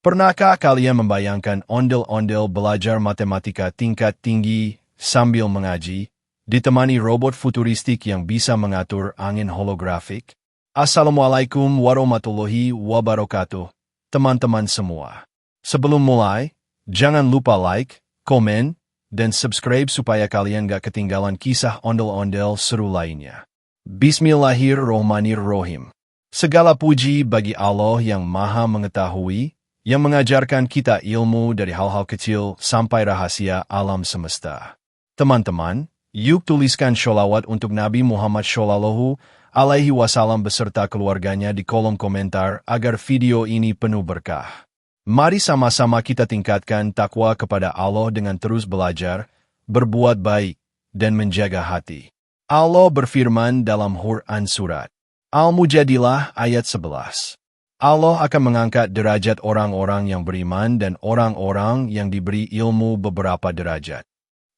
Pernahkah kalian membayangkan ondel-ondel belajar matematika tingkat tinggi sambil mengaji, ditemani robot futuristik yang bisa mengatur angin holografik? Assalamualaikum warahmatullahi wabarakatuh, teman-teman semua. Sebelum mulai, jangan lupa like, komen, dan subscribe supaya kalian gak ketinggalan kisah ondel-ondel seru lainnya. Bismillahirrohmanirrohim. Segala puji bagi Allah yang Maha Mengetahui, yang mengajarkan kita ilmu dari hal-hal kecil sampai rahasia alam semesta. Teman-teman, yuk tuliskan sholawat untuk Nabi Muhammad Shallallahu Alaihi Wasallam beserta keluarganya di kolom komentar agar video ini penuh berkah. Mari sama-sama kita tingkatkan takwa kepada Allah dengan terus belajar, berbuat baik, dan menjaga hati. Allah berfirman dalam Quran Surat Al-Mujadilah ayat 11. Allah akan mengangkat derajat orang-orang yang beriman dan orang-orang yang diberi ilmu beberapa derajat.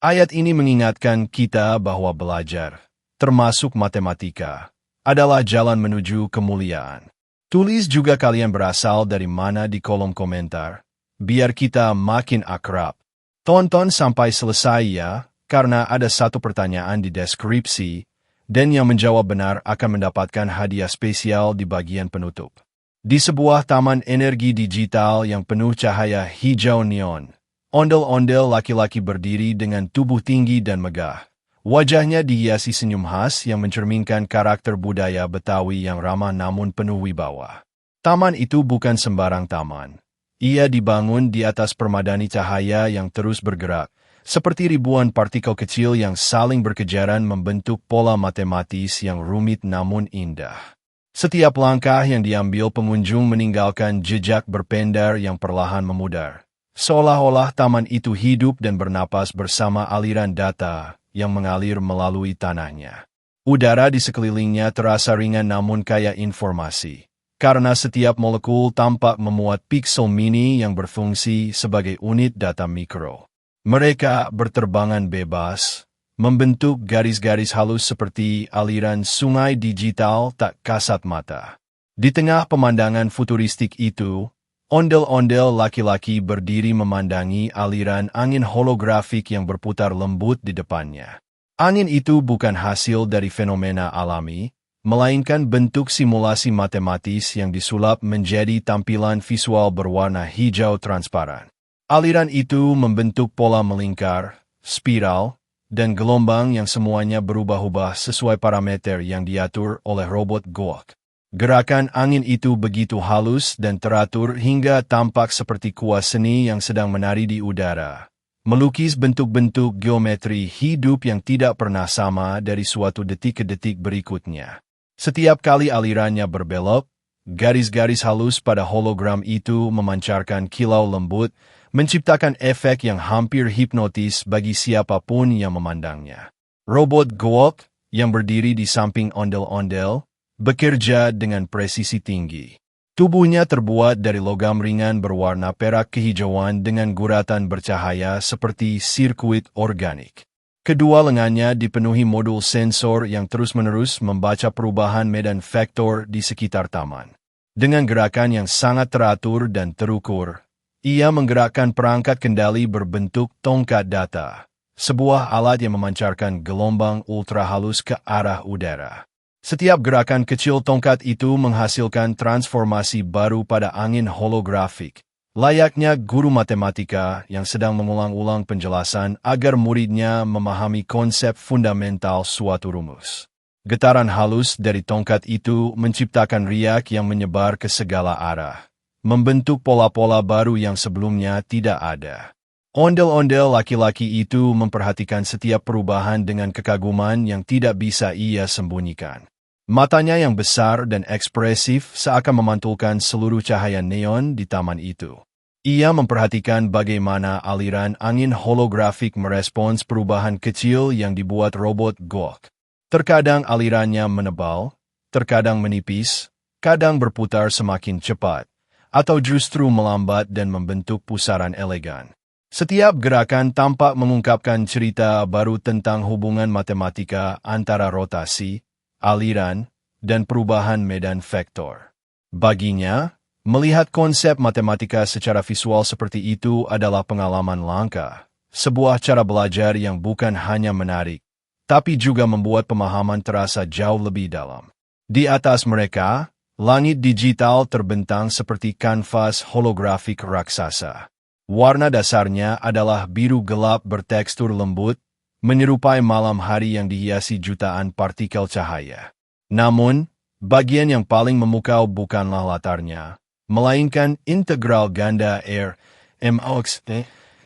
Ayat ini mengingatkan kita bahwa belajar, termasuk matematika, adalah jalan menuju kemuliaan. Tulis juga kalian berasal dari mana di kolom komentar, biar kita makin akrab. Tonton sampai selesai ya, karena ada satu pertanyaan di deskripsi, dan yang menjawab benar akan mendapatkan hadiah spesial di bagian penutup. Di sebuah taman energi digital yang penuh cahaya hijau neon, ondel-ondel laki-laki berdiri dengan tubuh tinggi dan megah. Wajahnya dihiasi senyum khas yang mencerminkan karakter budaya Betawi yang ramah namun penuh wibawa. Taman itu bukan sembarang taman. Ia dibangun di atas permadani cahaya yang terus bergerak, seperti ribuan partikel kecil yang saling berkejaran membentuk pola matematis yang rumit namun indah. Setiap langkah yang diambil pengunjung meninggalkan jejak berpendar yang perlahan memudar. Seolah-olah taman itu hidup dan bernapas bersama aliran data yang mengalir melalui tanahnya. Udara di sekelilingnya terasa ringan namun kaya informasi, karena setiap molekul tampak memuat piksel mini yang berfungsi sebagai unit data mikro. Mereka berterbangan bebas, membentuk garis-garis halus seperti aliran sungai digital tak kasat mata. Di tengah pemandangan futuristik itu, ondel-ondel laki-laki berdiri memandangi aliran angin holografik yang berputar lembut di depannya. Angin itu bukan hasil dari fenomena alami, melainkan bentuk simulasi matematis yang disulap menjadi tampilan visual berwarna hijau transparan. Aliran itu membentuk pola melingkar, spiral, dan gelombang yang semuanya berubah-ubah sesuai parameter yang diatur oleh robot Goak. Gerakan angin itu begitu halus dan teratur hingga tampak seperti kuas seni yang sedang menari di udara, melukis bentuk-bentuk geometri hidup yang tidak pernah sama dari suatu detik ke detik berikutnya. Setiap kali alirannya berbelok, garis-garis halus pada hologram itu memancarkan kilau lembut, menciptakan efek yang hampir hipnotis bagi siapapun yang memandangnya. Robot Goak yang berdiri di samping ondel-ondel bekerja dengan presisi tinggi. Tubuhnya terbuat dari logam ringan berwarna perak kehijauan dengan guratan bercahaya seperti sirkuit organik. Kedua lengannya dipenuhi modul sensor yang terus-menerus membaca perubahan medan vektor di sekitar taman. Dengan gerakan yang sangat teratur dan terukur, ia menggerakkan perangkat kendali berbentuk tongkat data, sebuah alat yang memancarkan gelombang ultra halus ke arah udara. Setiap gerakan kecil tongkat itu menghasilkan transformasi baru pada angin holografik, layaknya guru matematika yang sedang mengulang-ulang penjelasan agar muridnya memahami konsep fundamental suatu rumus. Getaran halus dari tongkat itu menciptakan riak yang menyebar ke segala arah, membentuk pola-pola baru yang sebelumnya tidak ada. Ondel-ondel laki-laki itu memperhatikan setiap perubahan dengan kekaguman yang tidak bisa ia sembunyikan. Matanya yang besar dan ekspresif seakan memantulkan seluruh cahaya neon di taman itu. Ia memperhatikan bagaimana aliran angin holografik merespons perubahan kecil yang dibuat robot Goak. Terkadang alirannya menebal, terkadang menipis, kadang berputar semakin cepat, atau justru melambat dan membentuk pusaran elegan. Setiap gerakan tampak mengungkapkan cerita baru tentang hubungan matematika antara rotasi, aliran, dan perubahan medan vektor. Baginya, Melihat konsep matematika secara visual seperti itu adalah pengalaman langka, sebuah cara belajar yang bukan hanya menarik, tapi juga membuat pemahaman terasa jauh lebih dalam. Di atas mereka, langit digital terbentang seperti kanvas holografik raksasa. Warna dasarnya adalah biru gelap bertekstur lembut, menyerupai malam hari yang dihiasi jutaan partikel cahaya. Namun, bagian yang paling memukau bukanlah latarnya, melainkan integral ganda air, MOX,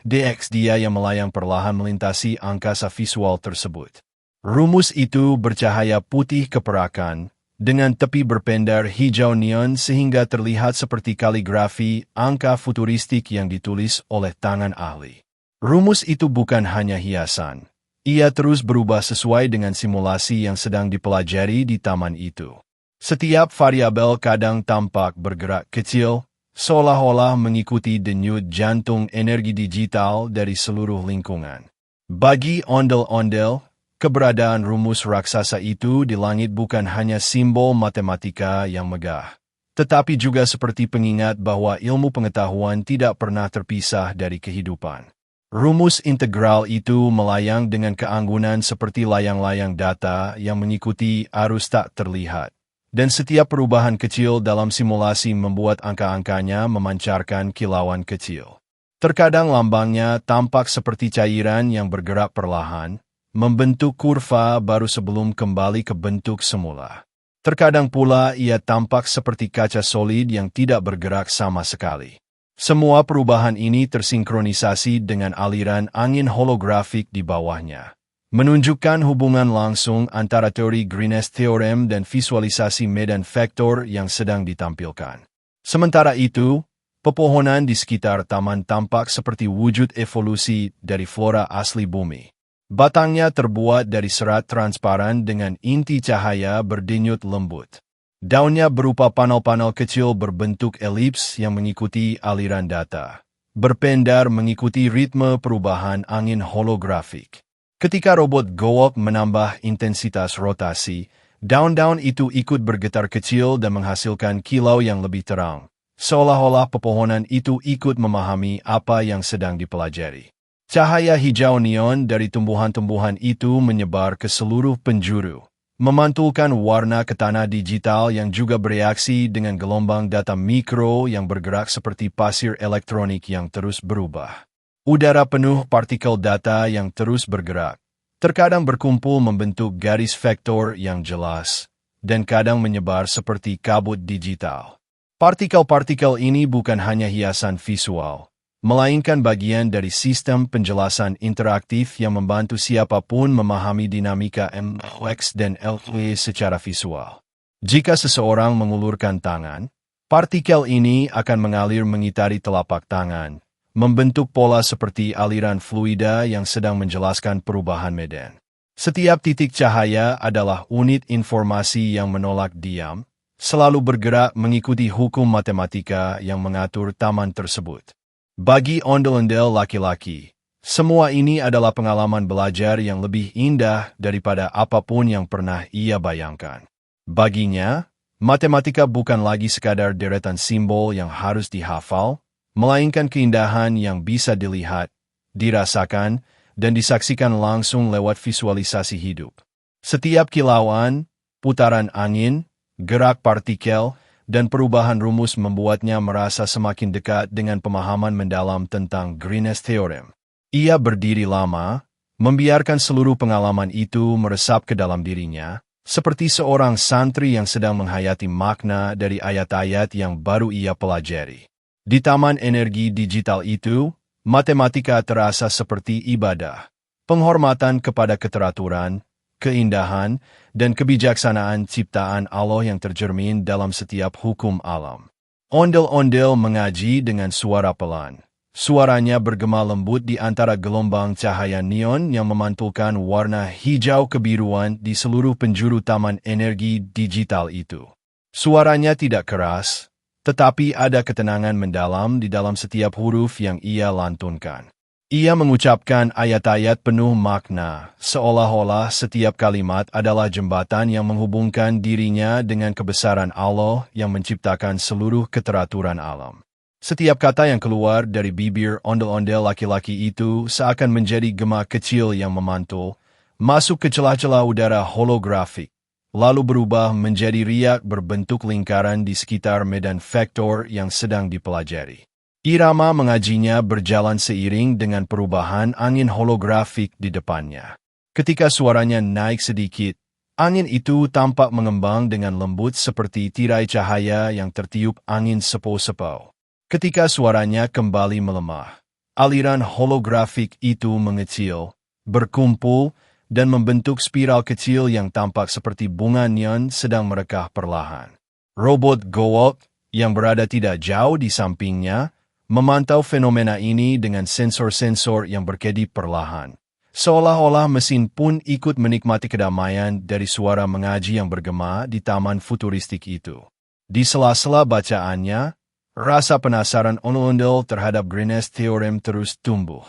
dx dia yang melayang perlahan melintasi angkasa visual tersebut. Rumus itu bercahaya putih keperakan, dengan tepi berpendar hijau neon sehingga terlihat seperti kaligrafi angka futuristik yang ditulis oleh tangan ahli. Rumus itu bukan hanya hiasan, ia terus berubah sesuai dengan simulasi yang sedang dipelajari di taman itu. Setiap variabel kadang tampak bergerak kecil, seolah-olah mengikuti denyut jantung energi digital dari seluruh lingkungan. Bagi ondel-ondel, keberadaan rumus raksasa itu di langit bukan hanya simbol matematika yang megah, tetapi juga seperti pengingat bahwa ilmu pengetahuan tidak pernah terpisah dari kehidupan. Rumus integral itu melayang dengan keanggunan seperti layang-layang data yang mengikuti arus tak terlihat. Dan setiap perubahan kecil dalam simulasi membuat angka-angkanya memancarkan kilauan kecil. Terkadang lambangnya tampak seperti cairan yang bergerak perlahan, membentuk kurva baru sebelum kembali ke bentuk semula. Terkadang pula ia tampak seperti kaca solid yang tidak bergerak sama sekali. Semua perubahan ini tersinkronisasi dengan aliran angin holografik di bawahnya, menunjukkan hubungan langsung antara teori Green's Theorem dan visualisasi medan vektor yang sedang ditampilkan. Sementara itu, pepohonan di sekitar taman tampak seperti wujud evolusi dari flora asli bumi. Batangnya terbuat dari serat transparan dengan inti cahaya berdenyut lembut. Daunnya berupa panel-panel kecil berbentuk elips yang mengikuti aliran data, berpendar mengikuti ritme perubahan angin holografik. Ketika robot Gook menambah intensitas rotasi, daun-daun itu ikut bergetar kecil dan menghasilkan kilau yang lebih terang, seolah-olah pepohonan itu ikut memahami apa yang sedang dipelajari. Cahaya hijau neon dari tumbuhan-tumbuhan itu menyebar ke seluruh penjuru, memantulkan warna ke tanah digital yang juga bereaksi dengan gelombang data mikro yang bergerak seperti pasir elektronik yang terus berubah. Udara penuh partikel data yang terus bergerak, terkadang berkumpul membentuk garis vektor yang jelas, dan kadang menyebar seperti kabut digital. Partikel-partikel ini bukan hanya hiasan visual, melainkan bagian dari sistem penjelasan interaktif yang membantu siapapun memahami dinamika MOX dan LV secara visual. Jika seseorang mengulurkan tangan, partikel ini akan mengalir mengitari telapak tangan, membentuk pola seperti aliran fluida yang sedang menjelaskan perubahan medan. Setiap titik cahaya adalah unit informasi yang menolak diam, selalu bergerak mengikuti hukum matematika yang mengatur taman tersebut. Bagi ondel-ondel laki-laki, semua ini adalah pengalaman belajar yang lebih indah daripada apapun yang pernah ia bayangkan. Baginya, matematika bukan lagi sekadar deretan simbol yang harus dihafal, melainkan keindahan yang bisa dilihat, dirasakan, dan disaksikan langsung lewat visualisasi hidup. Setiap kilauan, putaran angin, gerak partikel, dan perubahan rumus membuatnya merasa semakin dekat dengan pemahaman mendalam tentang Green's Theorem. Ia berdiri lama, membiarkan seluruh pengalaman itu meresap ke dalam dirinya, seperti seorang santri yang sedang menghayati makna dari ayat-ayat yang baru ia pelajari. Di taman energi digital itu, matematika terasa seperti ibadah, penghormatan kepada keteraturan, keindahan, dan kebijaksanaan ciptaan Allah yang tercermin dalam setiap hukum alam. Ondel-ondel mengaji dengan suara pelan. Suaranya bergema lembut di antara gelombang cahaya neon yang memantulkan warna hijau kebiruan di seluruh penjuru taman energi digital itu. Suaranya tidak keras, tetapi ada ketenangan mendalam di dalam setiap huruf yang ia lantunkan. Ia mengucapkan ayat-ayat penuh makna, seolah-olah setiap kalimat adalah jembatan yang menghubungkan dirinya dengan kebesaran Allah yang menciptakan seluruh keteraturan alam. Setiap kata yang keluar dari bibir ondel-ondel laki-laki itu seakan menjadi gema kecil yang memantul, masuk ke celah-celah udara holografik, lalu berubah menjadi riak berbentuk lingkaran di sekitar medan vektor yang sedang dipelajari. Irama mengajinya berjalan seiring dengan perubahan angin holografik di depannya. Ketika suaranya naik sedikit, angin itu tampak mengembang dengan lembut seperti tirai cahaya yang tertiup angin sepo-sepo. Ketika suaranya kembali melemah, aliran holografik itu mengecil, berkumpul, dan membentuk spiral kecil yang tampak seperti bunga neon sedang merekah perlahan. Robot Gowok yang berada tidak jauh di sampingnya memantau fenomena ini dengan sensor-sensor yang berkedip perlahan. Seolah-olah mesin pun ikut menikmati kedamaian dari suara mengaji yang bergema di taman futuristik itu. Di sela-sela bacaannya, rasa penasaran ondel-ondel terhadap Green's Theorem terus tumbuh.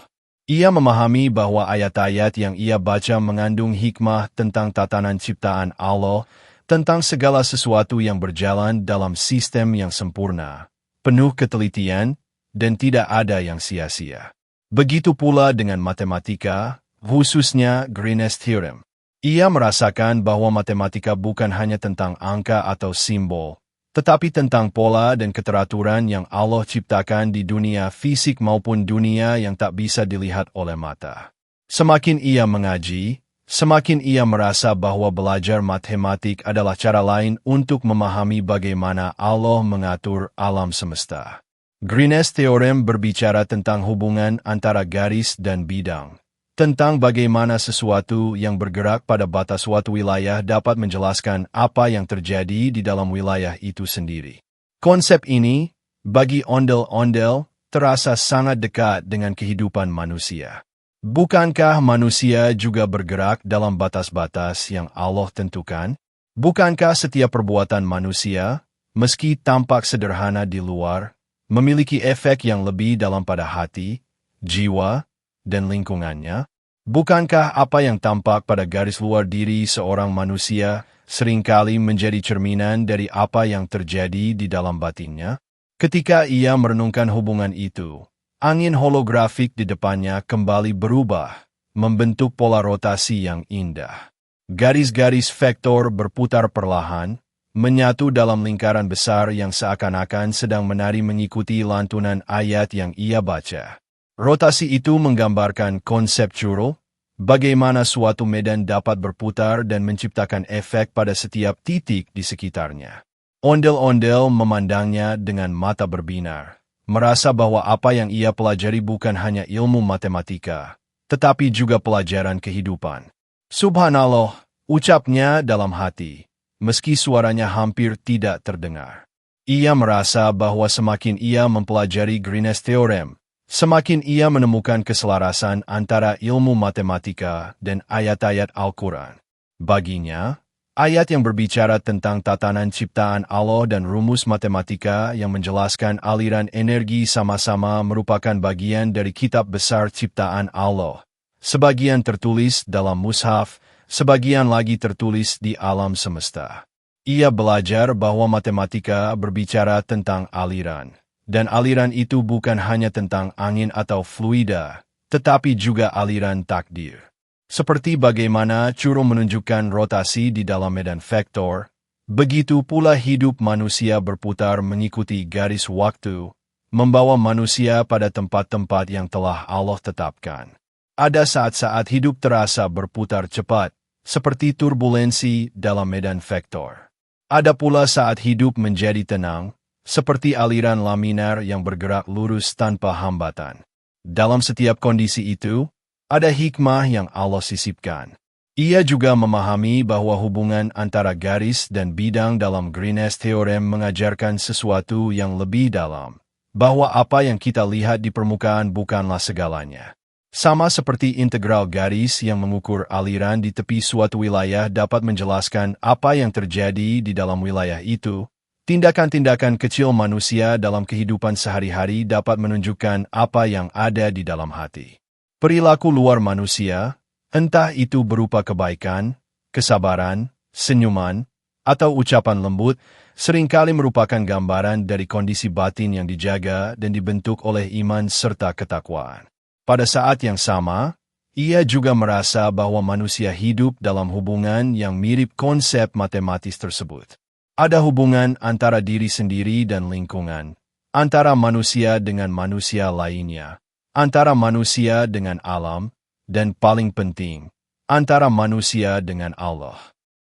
Ia memahami bahwa ayat-ayat yang ia baca mengandung hikmah tentang tatanan ciptaan Allah, tentang segala sesuatu yang berjalan dalam sistem yang sempurna, penuh ketelitian, dan tidak ada yang sia-sia. Begitu pula dengan matematika, khususnya Green's Theorem. Ia merasakan bahwa matematika bukan hanya tentang angka atau simbol, tetapi tentang pola dan keteraturan yang Allah ciptakan di dunia fisik maupun dunia yang tak bisa dilihat oleh mata. Semakin ia mengaji, semakin ia merasa bahwa belajar matematik adalah cara lain untuk memahami bagaimana Allah mengatur alam semesta. Green's Theorem berbicara tentang hubungan antara garis dan bidang, tentang bagaimana sesuatu yang bergerak pada batas suatu wilayah dapat menjelaskan apa yang terjadi di dalam wilayah itu sendiri. Konsep ini, bagi ondel-ondel, terasa sangat dekat dengan kehidupan manusia. Bukankah manusia juga bergerak dalam batas-batas yang Allah tentukan? Bukankah setiap perbuatan manusia, meski tampak sederhana di luar, memiliki efek yang lebih dalam pada hati, jiwa, dan lingkungannya? Bukankah apa yang tampak pada garis luar diri seorang manusia seringkali menjadi cerminan dari apa yang terjadi di dalam batinnya? Ketika ia merenungkan hubungan itu, angin holografik di depannya kembali berubah, membentuk pola rotasi yang indah. Garis-garis vektor berputar perlahan, menyatu dalam lingkaran besar yang seakan-akan sedang menari mengikuti lantunan ayat yang ia baca. Rotasi itu menggambarkan konseptual, bagaimana suatu medan dapat berputar dan menciptakan efek pada setiap titik di sekitarnya. Ondel-ondel memandangnya dengan mata berbinar, merasa bahwa apa yang ia pelajari bukan hanya ilmu matematika, tetapi juga pelajaran kehidupan. Subhanallah, ucapnya dalam hati, meski suaranya hampir tidak terdengar. Ia merasa bahwa semakin ia mempelajari Green's Theorem, semakin ia menemukan keselarasan antara ilmu matematika dan ayat-ayat Al-Quran. Baginya, ayat yang berbicara tentang tatanan ciptaan Allah dan rumus matematika yang menjelaskan aliran energi sama-sama merupakan bagian dari kitab besar ciptaan Allah. Sebagian tertulis dalam mushaf, sebagian lagi tertulis di alam semesta. Ia belajar bahwa matematika berbicara tentang aliran, dan aliran itu bukan hanya tentang angin atau fluida, tetapi juga aliran takdir. Seperti bagaimana curu menunjukkan rotasi di dalam medan vektor, begitu pula hidup manusia berputar mengikuti garis waktu, membawa manusia pada tempat-tempat yang telah Allah tetapkan. Ada saat-saat hidup terasa berputar cepat, seperti turbulensi dalam medan vektor. Ada pula saat hidup menjadi tenang, seperti aliran laminar yang bergerak lurus tanpa hambatan. Dalam setiap kondisi itu, ada hikmah yang Allah sisipkan. Ia juga memahami bahwa hubungan antara garis dan bidang dalam Green's Theorem mengajarkan sesuatu yang lebih dalam, bahwa apa yang kita lihat di permukaan bukanlah segalanya. Sama seperti integral garis yang mengukur aliran di tepi suatu wilayah dapat menjelaskan apa yang terjadi di dalam wilayah itu, tindakan-tindakan kecil manusia dalam kehidupan sehari-hari dapat menunjukkan apa yang ada di dalam hati. Perilaku luar manusia, entah itu berupa kebaikan, kesabaran, senyuman, atau ucapan lembut, seringkali merupakan gambaran dari kondisi batin yang dijaga dan dibentuk oleh iman serta ketakwaan. Pada saat yang sama, ia juga merasa bahwa manusia hidup dalam hubungan yang mirip konsep matematis tersebut. Ada hubungan antara diri sendiri dan lingkungan, antara manusia dengan manusia lainnya, antara manusia dengan alam, dan paling penting, antara manusia dengan Allah.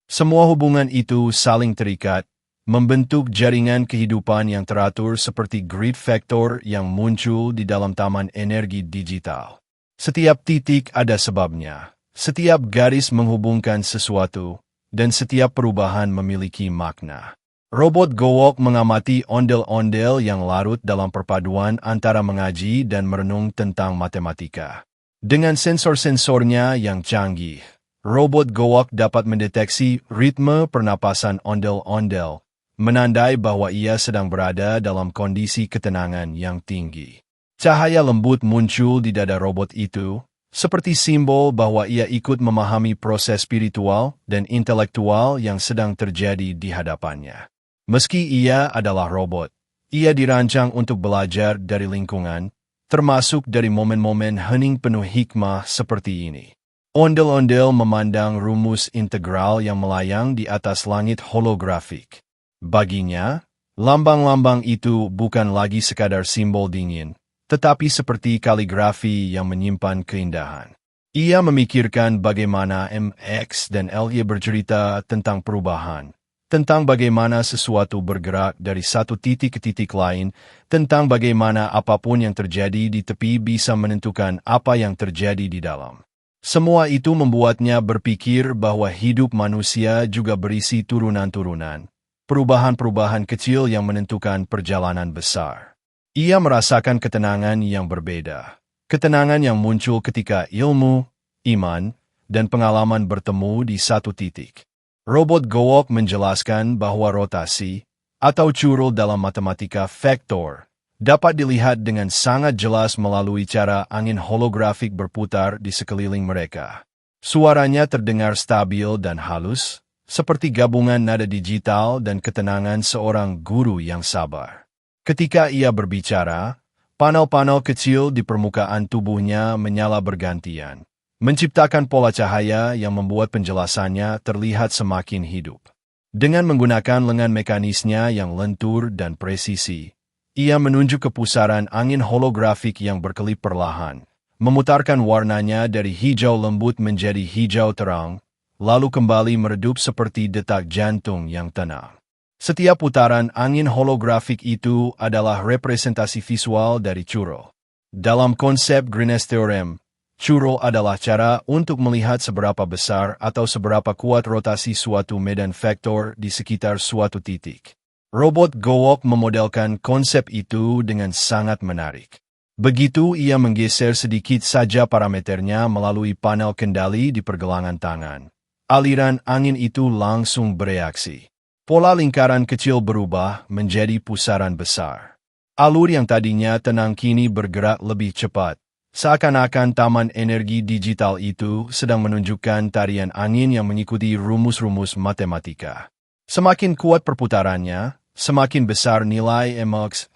Semua hubungan itu saling terikat, membentuk jaringan kehidupan yang teratur seperti grid vektor yang muncul di dalam taman energi digital. Setiap titik ada sebabnya, setiap garis menghubungkan sesuatu, dan setiap perubahan memiliki makna. Robot Gowok mengamati ondel-ondel yang larut dalam perpaduan antara mengaji dan merenung tentang matematika. Dengan sensor-sensornya yang canggih, robot Gowok dapat mendeteksi ritme pernapasan ondel-ondel, menandai bahwa ia sedang berada dalam kondisi ketenangan yang tinggi. Cahaya lembut muncul di dada robot itu, seperti simbol bahwa ia ikut memahami proses spiritual dan intelektual yang sedang terjadi di hadapannya. Meski ia adalah robot, ia dirancang untuk belajar dari lingkungan, termasuk dari momen-momen hening penuh hikmah seperti ini. Ondel-ondel memandang rumus integral yang melayang di atas langit holografik. Baginya, lambang-lambang itu bukan lagi sekadar simbol dingin, tetapi seperti kaligrafi yang menyimpan keindahan. Ia memikirkan bagaimana MX dan LY bercerita tentang perubahan, tentang bagaimana sesuatu bergerak dari satu titik ke titik lain, tentang bagaimana apapun yang terjadi di tepi bisa menentukan apa yang terjadi di dalam. Semua itu membuatnya berpikir bahwa hidup manusia juga berisi turunan-turunan, perubahan-perubahan kecil yang menentukan perjalanan besar. Ia merasakan ketenangan yang berbeda, ketenangan yang muncul ketika ilmu, iman, dan pengalaman bertemu di satu titik. Robot Gowok menjelaskan bahwa rotasi, atau curul dalam matematika vektor, dapat dilihat dengan sangat jelas melalui cara angin holografik berputar di sekeliling mereka. Suaranya terdengar stabil dan halus, seperti gabungan nada digital dan ketenangan seorang guru yang sabar. Ketika ia berbicara, panel-panel kecil di permukaan tubuhnya menyala bergantian, menciptakan pola cahaya yang membuat penjelasannya terlihat semakin hidup. Dengan menggunakan lengan mekanisnya yang lentur dan presisi, ia menunjuk ke pusaran angin holografik yang berkelip perlahan, memutarkan warnanya dari hijau lembut menjadi hijau terang, lalu kembali meredup seperti detak jantung yang tenang. Setiap putaran angin holografik itu adalah representasi visual dari curul. Dalam konsep Green's Theorem, curul adalah cara untuk melihat seberapa besar atau seberapa kuat rotasi suatu medan vektor di sekitar suatu titik. Robot Gowok memodelkan konsep itu dengan sangat menarik. Begitu ia menggeser sedikit saja parameternya melalui panel kendali di pergelangan tangan, aliran angin itu langsung bereaksi. Pola lingkaran kecil berubah menjadi pusaran besar. Alur yang tadinya tenang kini bergerak lebih cepat, seakan-akan taman energi digital itu sedang menunjukkan tarian angin yang mengikuti rumus-rumus matematika. Semakin kuat perputarannya, semakin besar nilai MX,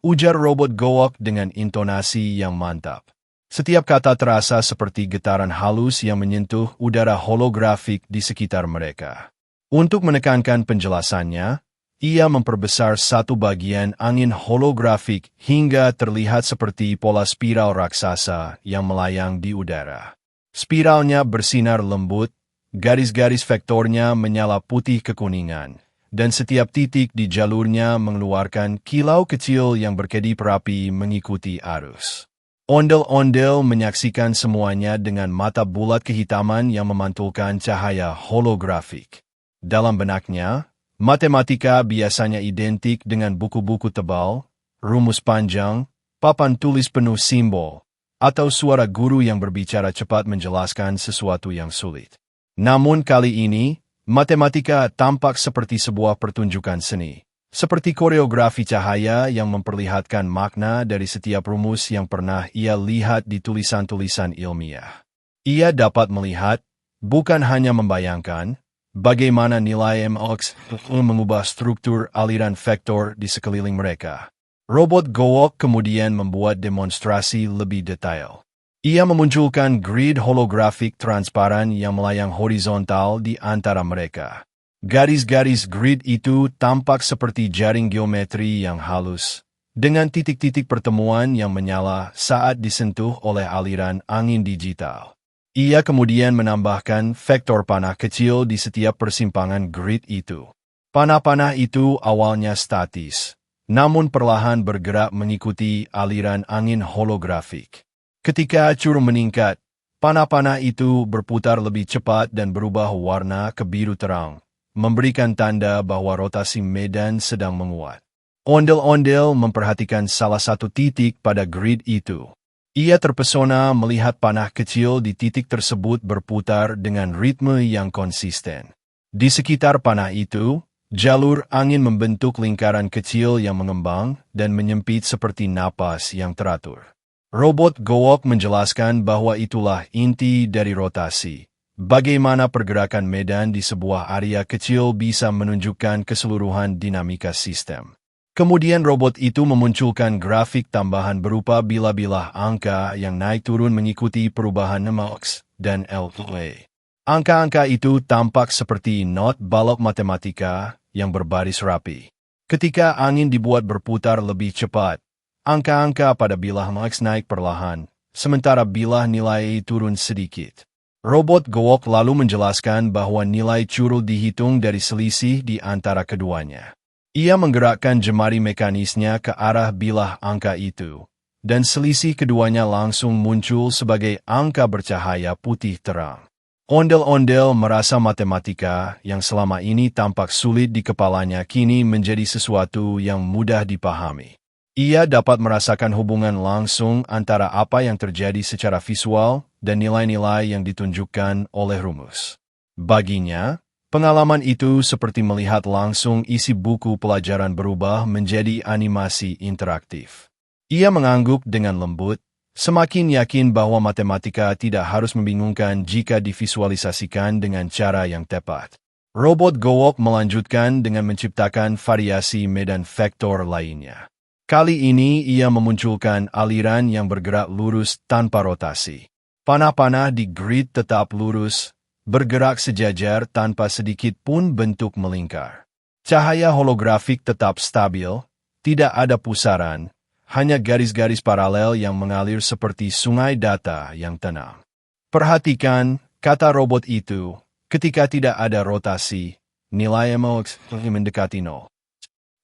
ujar robot Gowok dengan intonasi yang mantap. Setiap kata terasa seperti getaran halus yang menyentuh udara holografik di sekitar mereka. Untuk menekankan penjelasannya, ia memperbesar satu bagian angin holografik hingga terlihat seperti pola spiral raksasa yang melayang di udara. Spiralnya bersinar lembut, garis-garis vektornya menyala putih kekuningan, dan setiap titik di jalurnya mengeluarkan kilau kecil yang berkedip rapi mengikuti arus. Ondel-ondel menyaksikan semuanya dengan mata bulat kehitaman yang memantulkan cahaya holografik. Dalam benaknya, matematika biasanya identik dengan buku-buku tebal, rumus panjang, papan tulis penuh simbol, atau suara guru yang berbicara cepat menjelaskan sesuatu yang sulit. Namun kali ini, matematika tampak seperti sebuah pertunjukan seni, seperti koreografi cahaya yang memperlihatkan makna dari setiap rumus yang pernah ia lihat di tulisan-tulisan ilmiah. Ia dapat melihat, bukan hanya membayangkan, bagaimana nilai MX mengubah struktur aliran vektor di sekeliling mereka. Robot Gowok kemudian membuat demonstrasi lebih detail. Ia memunculkan grid holografik transparan yang melayang horizontal di antara mereka. Garis-garis grid itu tampak seperti jaring geometri yang halus, dengan titik-titik pertemuan yang menyala saat disentuh oleh aliran angin digital. Ia kemudian menambahkan vektor panah kecil di setiap persimpangan grid itu. Panah-panah itu awalnya statis, namun perlahan bergerak mengikuti aliran angin holografik. Ketika curug meningkat, panah-panah itu berputar lebih cepat dan berubah warna ke biru terang, memberikan tanda bahwa rotasi medan sedang menguat. Ondel-ondel memperhatikan salah satu titik pada grid itu. Ia terpesona melihat panah kecil di titik tersebut berputar dengan ritme yang konsisten. Di sekitar panah itu, jalur angin membentuk lingkaran kecil yang mengembang dan menyempit seperti napas yang teratur. Robot Gowok menjelaskan bahwa itulah inti dari rotasi. Bagaimana pergerakan medan di sebuah area kecil bisa menunjukkan keseluruhan dinamika sistem. Kemudian robot itu memunculkan grafik tambahan berupa bilah-bilah angka yang naik turun mengikuti perubahan MX dan LA. Angka-angka itu tampak seperti not balok matematika yang berbaris rapi. Ketika angin dibuat berputar lebih cepat, angka-angka pada bilah MX naik perlahan, sementara bilah nilai turun sedikit. Robot Gowok lalu menjelaskan bahwa nilai curug dihitung dari selisih di antara keduanya. Ia menggerakkan jemari mekanisnya ke arah bilah angka itu, dan selisih keduanya langsung muncul sebagai angka bercahaya putih terang. Ondel-ondel merasa matematika yang selama ini tampak sulit di kepalanya kini menjadi sesuatu yang mudah dipahami. Ia dapat merasakan hubungan langsung antara apa yang terjadi secara visual dan nilai-nilai yang ditunjukkan oleh rumus. Baginya, pengalaman itu seperti melihat langsung isi buku pelajaran berubah menjadi animasi interaktif. Ia mengangguk dengan lembut, semakin yakin bahwa matematika tidak harus membingungkan jika divisualisasikan dengan cara yang tepat. Robot Gowok melanjutkan dengan menciptakan variasi medan vektor lainnya. Kali ini ia memunculkan aliran yang bergerak lurus tanpa rotasi. Panah-panah di grid tetap lurus, bergerak sejajar tanpa sedikit pun bentuk melingkar. Cahaya holografik tetap stabil, tidak ada pusaran, hanya garis-garis paralel yang mengalir seperti sungai data yang tenang. Perhatikan, kata robot itu, ketika tidak ada rotasi, nilai MX mendekati 0.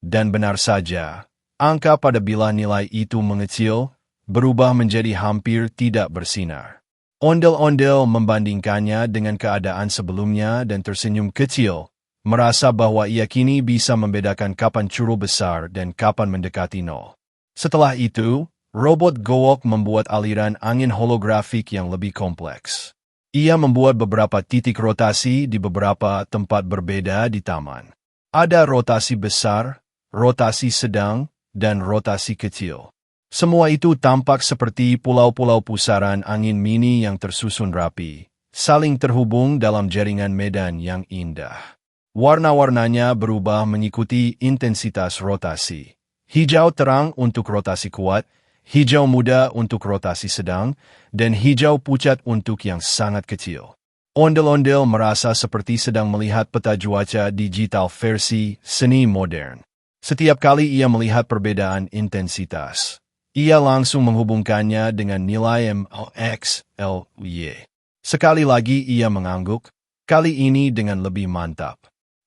Dan benar saja, angka pada bilah nilai itu mengecil, berubah menjadi hampir tidak bersinar. Ondel-ondel membandingkannya dengan keadaan sebelumnya dan tersenyum kecil, merasa bahwa ia kini bisa membedakan kapan curug besar dan kapan mendekati 0. Setelah itu, robot Gowok membuat aliran angin holografik yang lebih kompleks. Ia membuat beberapa titik rotasi di beberapa tempat berbeda di taman. Ada rotasi besar, rotasi sedang, dan rotasi kecil. Semua itu tampak seperti pulau-pulau pusaran angin mini yang tersusun rapi, saling terhubung dalam jaringan medan yang indah. Warna-warnanya berubah mengikuti intensitas rotasi. Hijau terang untuk rotasi kuat, hijau muda untuk rotasi sedang, dan hijau pucat untuk yang sangat kecil. Ondel-ondel merasa seperti sedang melihat peta cuaca digital versi seni modern. Setiap kali ia melihat perbedaan intensitas, ia langsung menghubungkannya dengan nilai MX, LY. Sekali lagi ia mengangguk, kali ini dengan lebih mantap.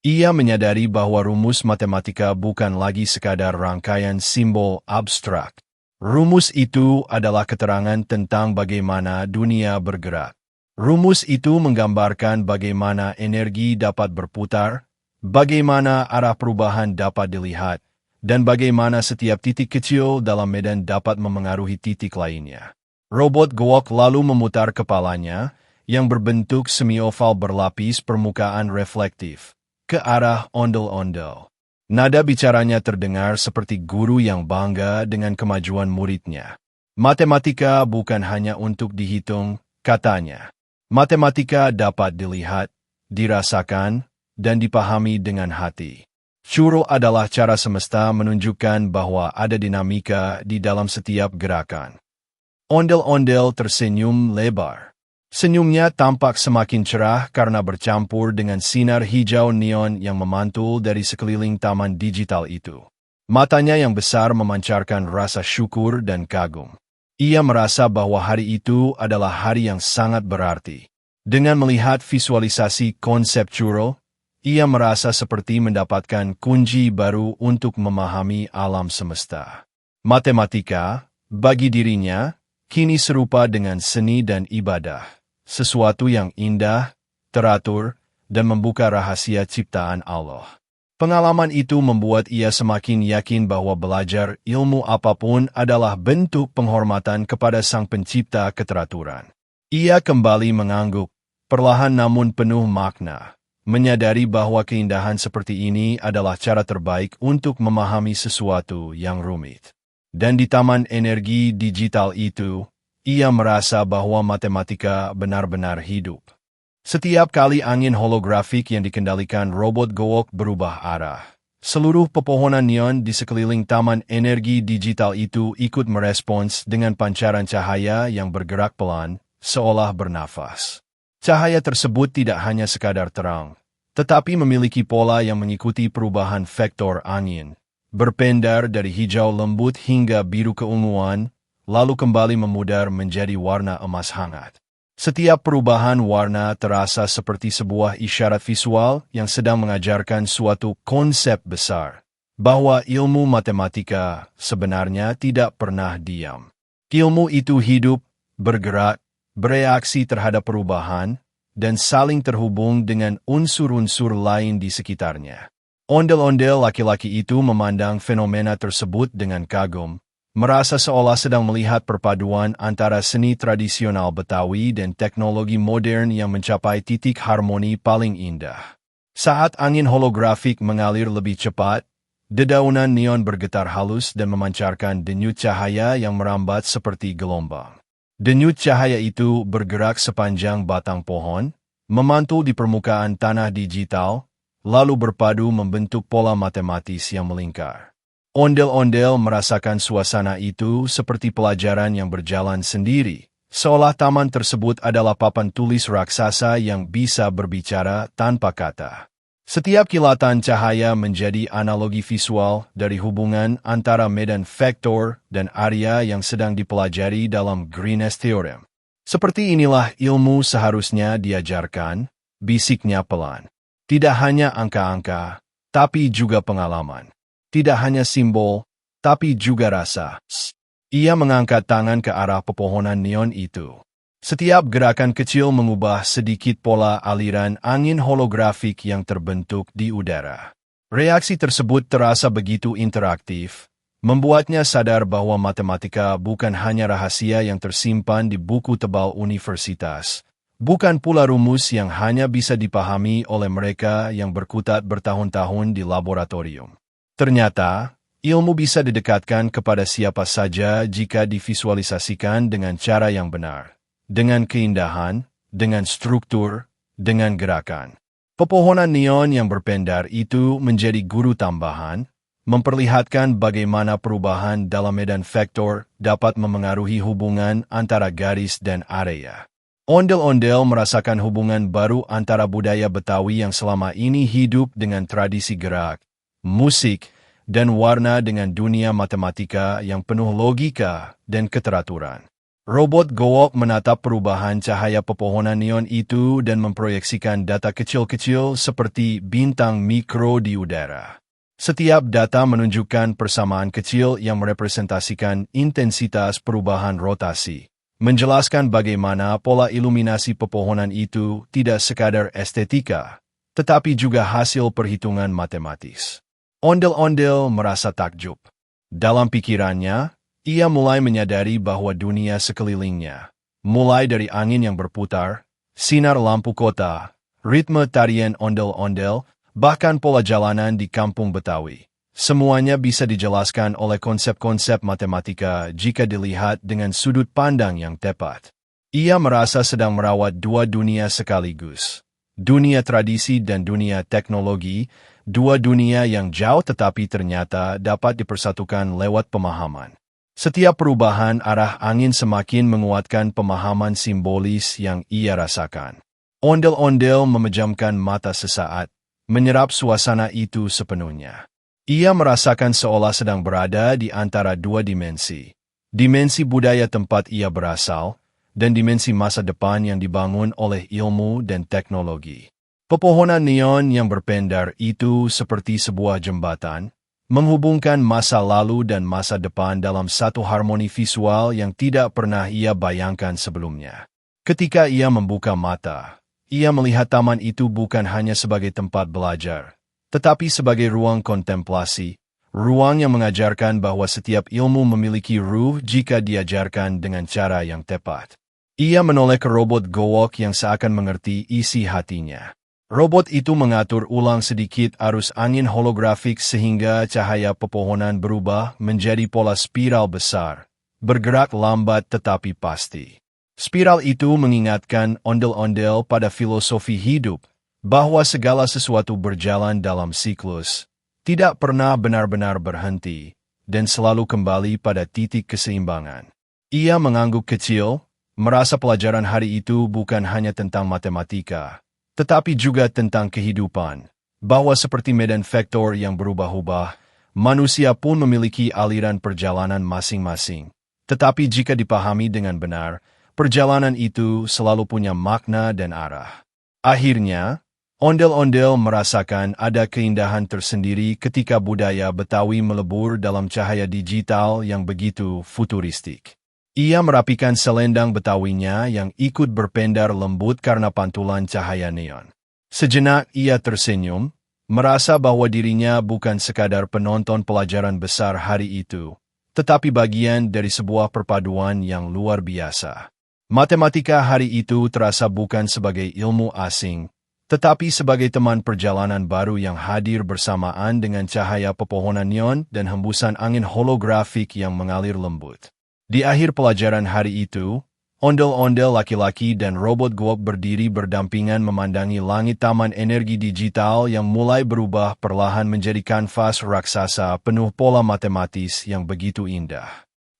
Ia menyadari bahwa rumus matematika bukan lagi sekadar rangkaian simbol abstrak. Rumus itu adalah keterangan tentang bagaimana dunia bergerak. Rumus itu menggambarkan bagaimana energi dapat berputar, bagaimana arah perubahan dapat dilihat, dan bagaimana setiap titik kecil dalam medan dapat memengaruhi titik lainnya. Robot Gowok lalu memutar kepalanya, yang berbentuk semi-oval berlapis permukaan reflektif, ke arah ondel-ondel. Nada bicaranya terdengar seperti guru yang bangga dengan kemajuan muridnya. Matematika bukan hanya untuk dihitung, katanya. Matematika dapat dilihat, dirasakan, dan dipahami dengan hati. Curo adalah cara semesta menunjukkan bahwa ada dinamika di dalam setiap gerakan. Ondel-ondel tersenyum lebar. Senyumnya tampak semakin cerah karena bercampur dengan sinar hijau neon yang memantul dari sekeliling taman digital itu. Matanya yang besar memancarkan rasa syukur dan kagum. Ia merasa bahwa hari itu adalah hari yang sangat berarti. Dengan melihat visualisasi konsep Curo, ia merasa seperti mendapatkan kunci baru untuk memahami alam semesta. Matematika, bagi dirinya, kini serupa dengan seni dan ibadah. Sesuatu yang indah, teratur, dan membuka rahasia ciptaan Allah. Pengalaman itu membuat ia semakin yakin bahwa belajar ilmu apapun adalah bentuk penghormatan kepada Sang Pencipta keteraturan. Ia kembali mengangguk, perlahan namun penuh makna, menyadari bahwa keindahan seperti ini adalah cara terbaik untuk memahami sesuatu yang rumit. Dan di taman energi digital itu, ia merasa bahwa matematika benar-benar hidup. Setiap kali angin holografik yang dikendalikan robot Gowok berubah arah, seluruh pepohonan neon di sekeliling taman energi digital itu ikut merespons dengan pancaran cahaya yang bergerak pelan, seolah bernafas. Cahaya tersebut tidak hanya sekadar terang, tetapi memiliki pola yang mengikuti perubahan vektor angin, berpendar dari hijau lembut hingga biru keunguan, lalu kembali memudar menjadi warna emas hangat. Setiap perubahan warna terasa seperti sebuah isyarat visual yang sedang mengajarkan suatu konsep besar, bahwa ilmu matematika sebenarnya tidak pernah diam. Ilmu itu hidup, bergerak, bereaksi terhadap perubahan, dan saling terhubung dengan unsur-unsur lain di sekitarnya. Ondel-ondel laki-laki itu memandang fenomena tersebut dengan kagum, merasa seolah sedang melihat perpaduan antara seni tradisional Betawi dan teknologi modern yang mencapai titik harmoni paling indah. Saat angin holografik mengalir lebih cepat, dedaunan neon bergetar halus dan memancarkan denyut cahaya yang merambat seperti gelombang. Denyut cahaya itu bergerak sepanjang batang pohon, memantul di permukaan tanah digital, lalu berpadu membentuk pola matematis yang melingkar. Ondel-ondel merasakan suasana itu seperti pelajaran yang berjalan sendiri, seolah taman tersebut adalah papan tulis raksasa yang bisa berbicara tanpa kata. Setiap kilatan cahaya menjadi analogi visual dari hubungan antara medan vektor dan area yang sedang dipelajari dalam Green's Theorem. Seperti inilah ilmu seharusnya diajarkan, bisiknya pelan. Tidak hanya angka-angka, tapi juga pengalaman. Tidak hanya simbol, tapi juga rasa. Ia mengangkat tangan ke arah pepohonan neon itu. Setiap gerakan kecil mengubah sedikit pola aliran angin holografik yang terbentuk di udara. Reaksi tersebut terasa begitu interaktif, membuatnya sadar bahwa matematika bukan hanya rahasia yang tersimpan di buku tebal universitas, bukan pula rumus yang hanya bisa dipahami oleh mereka yang berkutat bertahun-tahun di laboratorium. Ternyata, ilmu bisa didekatkan kepada siapa saja jika divisualisasikan dengan cara yang benar, dengan keindahan, dengan struktur, dengan gerakan. Pepohonan neon yang berpendar itu menjadi guru tambahan, memperlihatkan bagaimana perubahan dalam medan vektor dapat memengaruhi hubungan antara garis dan area. Ondel-ondel merasakan hubungan baru antara budaya Betawi yang selama ini hidup dengan tradisi gerak, musik, dan warna dengan dunia matematika yang penuh logika dan keteraturan. Robot Gowok menatap perubahan cahaya pepohonan neon itu dan memproyeksikan data kecil-kecil seperti bintang mikro di udara. Setiap data menunjukkan persamaan kecil yang merepresentasikan intensitas perubahan rotasi, menjelaskan bagaimana pola iluminasi pepohonan itu tidak sekadar estetika, tetapi juga hasil perhitungan matematis. Ondel-ondel merasa takjub. Dalam pikirannya, ia mulai menyadari bahwa dunia sekelilingnya, mulai dari angin yang berputar, sinar lampu kota, ritme tarian ondel-ondel, bahkan pola jalanan di kampung Betawi. Semuanya bisa dijelaskan oleh konsep-konsep matematika jika dilihat dengan sudut pandang yang tepat. Ia merasa sedang merawat dua dunia sekaligus. Dunia tradisi dan dunia teknologi, dua dunia yang jauh tetapi ternyata dapat dipersatukan lewat pemahaman. Setiap perubahan arah angin semakin menguatkan pemahaman simbolis yang ia rasakan. Ondel-ondel memejamkan mata sesaat, menyerap suasana itu sepenuhnya. Ia merasakan seolah sedang berada di antara dua dimensi. Dimensi budaya tempat ia berasal, dan dimensi masa depan yang dibangun oleh ilmu dan teknologi. Pepohonan neon yang berpendar itu seperti sebuah jembatan, menghubungkan masa lalu dan masa depan dalam satu harmoni visual yang tidak pernah ia bayangkan sebelumnya. Ketika ia membuka mata, ia melihat taman itu bukan hanya sebagai tempat belajar, tetapi sebagai ruang kontemplasi, ruang yang mengajarkan bahwa setiap ilmu memiliki ruh jika diajarkan dengan cara yang tepat. Ia menoleh ke robot gowok yang seakan mengerti isi hatinya. Robot itu mengatur ulang sedikit arus angin holografik sehingga cahaya pepohonan berubah menjadi pola spiral besar, bergerak lambat tetapi pasti. Spiral itu mengingatkan ondel-ondel pada filosofi hidup, bahwa segala sesuatu berjalan dalam siklus, tidak pernah benar-benar berhenti, dan selalu kembali pada titik keseimbangan. Ia mengangguk kecil, merasa pelajaran hari itu bukan hanya tentang matematika, tetapi juga tentang kehidupan, bahwa seperti medan vektor yang berubah-ubah, manusia pun memiliki aliran perjalanan masing-masing. Tetapi jika dipahami dengan benar, perjalanan itu selalu punya makna dan arah. Akhirnya, ondel-ondel merasakan ada keindahan tersendiri ketika budaya Betawi melebur dalam cahaya digital yang begitu futuristik. Ia merapikan selendang Betawinya yang ikut berpendar lembut karena pantulan cahaya neon. Sejenak ia tersenyum, merasa bahwa dirinya bukan sekadar penonton pelajaran besar hari itu, tetapi bagian dari sebuah perpaduan yang luar biasa. Matematika hari itu terasa bukan sebagai ilmu asing, tetapi sebagai teman perjalanan baru yang hadir bersamaan dengan cahaya pepohonan neon dan hembusan angin holografik yang mengalir lembut. Di akhir pelajaran hari itu, ondel-ondel laki-laki dan robot gowok berdiri berdampingan memandangi langit taman energi digital yang mulai berubah perlahan menjadi kanvas raksasa penuh pola matematis yang begitu indah.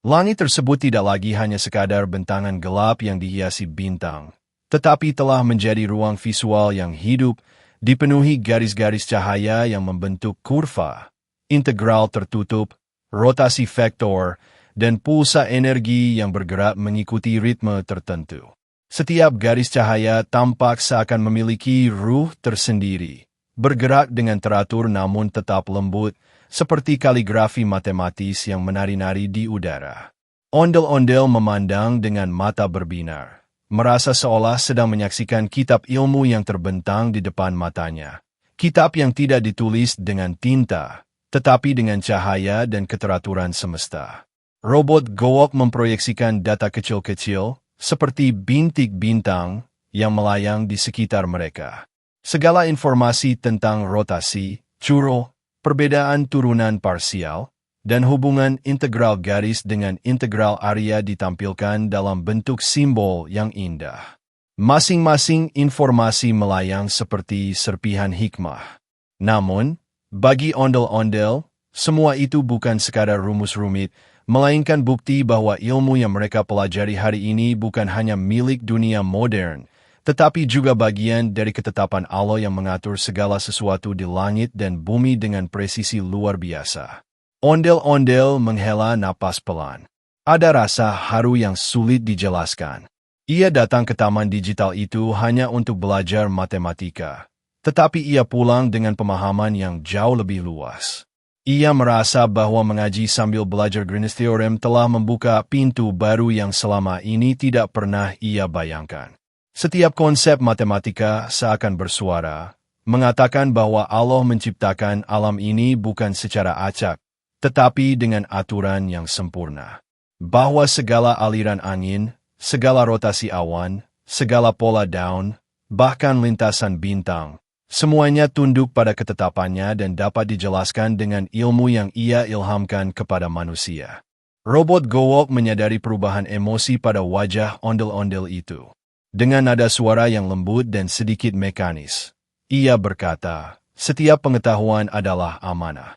Langit tersebut tidak lagi hanya sekadar bentangan gelap yang dihiasi bintang, tetapi telah menjadi ruang visual yang hidup, dipenuhi garis-garis cahaya yang membentuk kurva, integral tertutup, rotasi vektor, dan pulsa energi yang bergerak mengikuti ritme tertentu. Setiap garis cahaya tampak seakan memiliki ruh tersendiri, bergerak dengan teratur namun tetap lembut, seperti kaligrafi matematis yang menari-nari di udara. Ondel-ondel memandang dengan mata berbinar, merasa seolah sedang menyaksikan kitab ilmu yang terbentang di depan matanya. Kitab yang tidak ditulis dengan tinta, tetapi dengan cahaya dan keteraturan semesta. Robot gowok memproyeksikan data kecil-kecil, seperti bintik bintang, yang melayang di sekitar mereka. Segala informasi tentang rotasi, curl, perbedaan turunan parsial, dan hubungan integral garis dengan integral area ditampilkan dalam bentuk simbol yang indah. Masing-masing informasi melayang seperti serpihan hikmah. Namun, bagi ondel-ondel, semua itu bukan sekadar rumus rumit, melainkan bukti bahwa ilmu yang mereka pelajari hari ini bukan hanya milik dunia modern, tetapi juga bagian dari ketetapan Allah yang mengatur segala sesuatu di langit dan bumi dengan presisi luar biasa. Ondel-ondel menghela napas pelan. Ada rasa haru yang sulit dijelaskan. Ia datang ke taman digital itu hanya untuk belajar matematika, tetapi ia pulang dengan pemahaman yang jauh lebih luas. Ia merasa bahwa mengaji sambil belajar Green's Theorem telah membuka pintu baru yang selama ini tidak pernah ia bayangkan. Setiap konsep matematika seakan bersuara, mengatakan bahwa Allah menciptakan alam ini bukan secara acak, tetapi dengan aturan yang sempurna. Bahwa segala aliran angin, segala rotasi awan, segala pola daun, bahkan lintasan bintang, Semuanya tunduk pada ketetapannya dan dapat dijelaskan dengan ilmu yang ia ilhamkan kepada manusia. Robot Gowok menyadari perubahan emosi pada wajah ondel-ondel itu. Dengan nada suara yang lembut dan sedikit mekanis, ia berkata, "Setiap pengetahuan adalah amanah."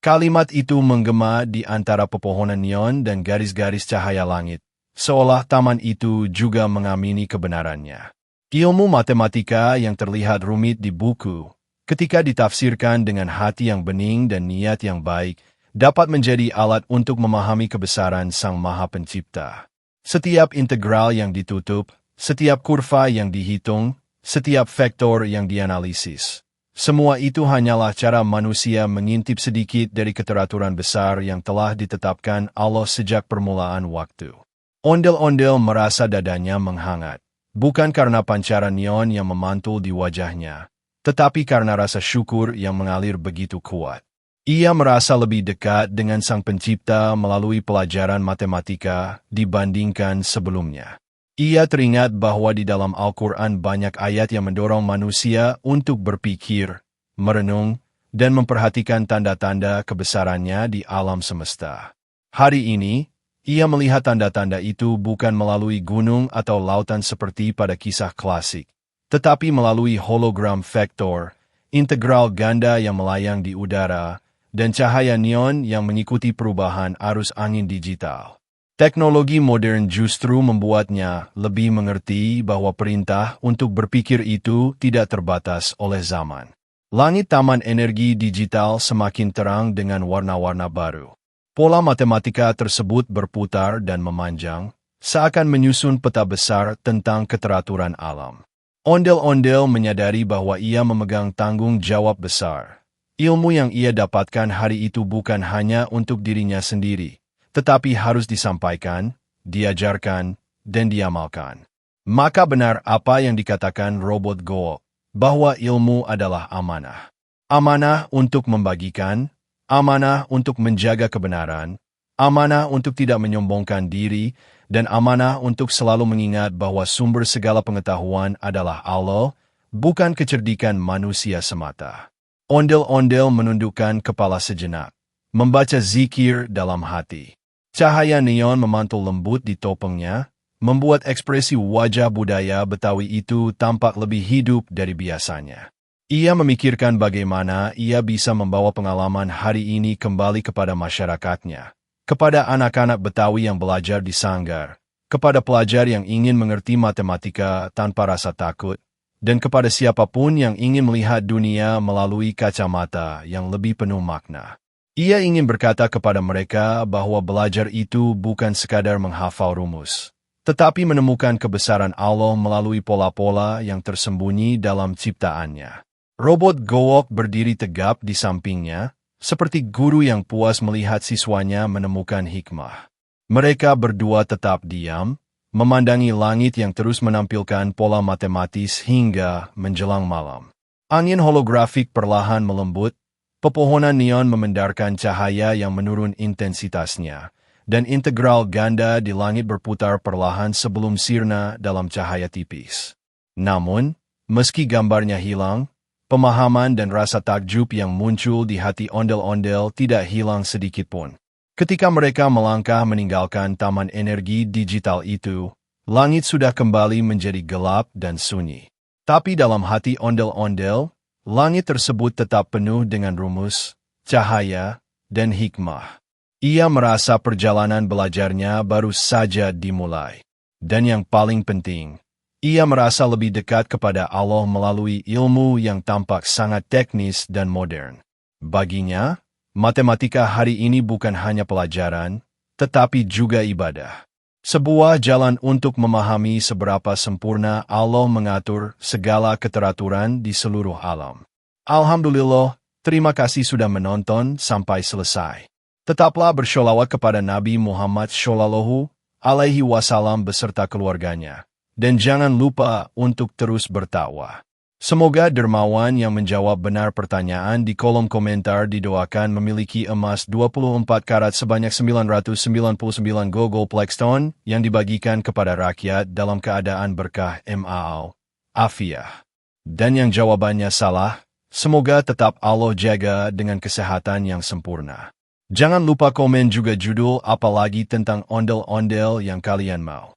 Kalimat itu menggema di antara pepohonan neon dan garis-garis cahaya langit, seolah taman itu juga mengamini kebenarannya. Ilmu matematika yang terlihat rumit di buku, ketika ditafsirkan dengan hati yang bening dan niat yang baik, dapat menjadi alat untuk memahami kebesaran Sang Maha Pencipta. Setiap integral yang ditutup, setiap kurva yang dihitung, setiap vektor yang dianalisis. Semua itu hanyalah cara manusia mengintip sedikit dari keteraturan besar yang telah ditetapkan Allah sejak permulaan waktu. Ondel-ondel merasa dadanya menghangat. Bukan karena pancaran neon yang memantul di wajahnya, tetapi karena rasa syukur yang mengalir begitu kuat. Ia merasa lebih dekat dengan Sang Pencipta melalui pelajaran matematika dibandingkan sebelumnya. Ia teringat bahwa di dalam Al-Quran banyak ayat yang mendorong manusia untuk berpikir, merenung, dan memperhatikan tanda-tanda kebesarannya di alam semesta. Hari ini, ia melihat tanda-tanda itu bukan melalui gunung atau lautan seperti pada kisah klasik, tetapi melalui hologram vektor, integral ganda yang melayang di udara, dan cahaya neon yang mengikuti perubahan arus angin digital. Teknologi modern justru membuatnya lebih mengerti bahwa perintah untuk berpikir itu tidak terbatas oleh zaman. Langit taman energi digital semakin terang dengan warna-warna baru. Pola matematika tersebut berputar dan memanjang, seakan menyusun peta besar tentang keteraturan alam. Ondel-ondel menyadari bahwa ia memegang tanggung jawab besar. Ilmu yang ia dapatkan hari itu bukan hanya untuk dirinya sendiri, tetapi harus disampaikan, diajarkan, dan diamalkan. Maka benar apa yang dikatakan Robot Gowok, bahwa ilmu adalah amanah. Amanah untuk membagikan, amanah untuk menjaga kebenaran, amanah untuk tidak menyombongkan diri, dan amanah untuk selalu mengingat bahwa sumber segala pengetahuan adalah Allah, bukan kecerdikan manusia semata. Ondel-ondel menundukkan kepala sejenak, membaca zikir dalam hati. Cahaya neon memantul lembut di topengnya, membuat ekspresi wajah budaya Betawi itu tampak lebih hidup dari biasanya. Ia memikirkan bagaimana ia bisa membawa pengalaman hari ini kembali kepada masyarakatnya, kepada anak-anak Betawi yang belajar di sanggar, kepada pelajar yang ingin mengerti matematika tanpa rasa takut, dan kepada siapapun yang ingin melihat dunia melalui kacamata yang lebih penuh makna. Ia ingin berkata kepada mereka bahwa belajar itu bukan sekadar menghafal rumus, tetapi menemukan kebesaran Allah melalui pola-pola yang tersembunyi dalam ciptaannya. Robot Gowok berdiri tegap di sampingnya, seperti guru yang puas melihat siswanya menemukan hikmah. Mereka berdua tetap diam, memandangi langit yang terus menampilkan pola matematis hingga menjelang malam. Angin holografik perlahan melembut, pepohonan neon memendarkan cahaya yang menurun intensitasnya, dan integral ganda di langit berputar perlahan sebelum sirna dalam cahaya tipis. Namun, meski gambarnya hilang, pemahaman dan rasa takjub yang muncul di hati ondel-ondel tidak hilang sedikitpun. Ketika mereka melangkah meninggalkan taman energi digital itu, langit sudah kembali menjadi gelap dan sunyi. Tapi dalam hati ondel-ondel, langit tersebut tetap penuh dengan rumus, cahaya, dan hikmah. Ia merasa perjalanan belajarnya baru saja dimulai. Dan yang paling penting, ia merasa lebih dekat kepada Allah melalui ilmu yang tampak sangat teknis dan modern. Baginya, matematika hari ini bukan hanya pelajaran, tetapi juga ibadah. Sebuah jalan untuk memahami seberapa sempurna Allah mengatur segala keteraturan di seluruh alam. Alhamdulillah, terima kasih sudah menonton sampai selesai. Tetaplah bersholawat kepada Nabi Muhammad Shallallahu Alaihi Wasallam beserta keluarganya. Dan jangan lupa untuk terus bertakwa. Semoga dermawan yang menjawab benar pertanyaan di kolom komentar didoakan memiliki emas 24 karat sebanyak 999 Google Plexstone yang dibagikan kepada rakyat dalam keadaan berkah Ma'al Afiah. Dan yang jawabannya salah, semoga tetap Allah jaga dengan kesehatan yang sempurna. Jangan lupa komen juga judul apalagi tentang ondel-ondel yang kalian mau.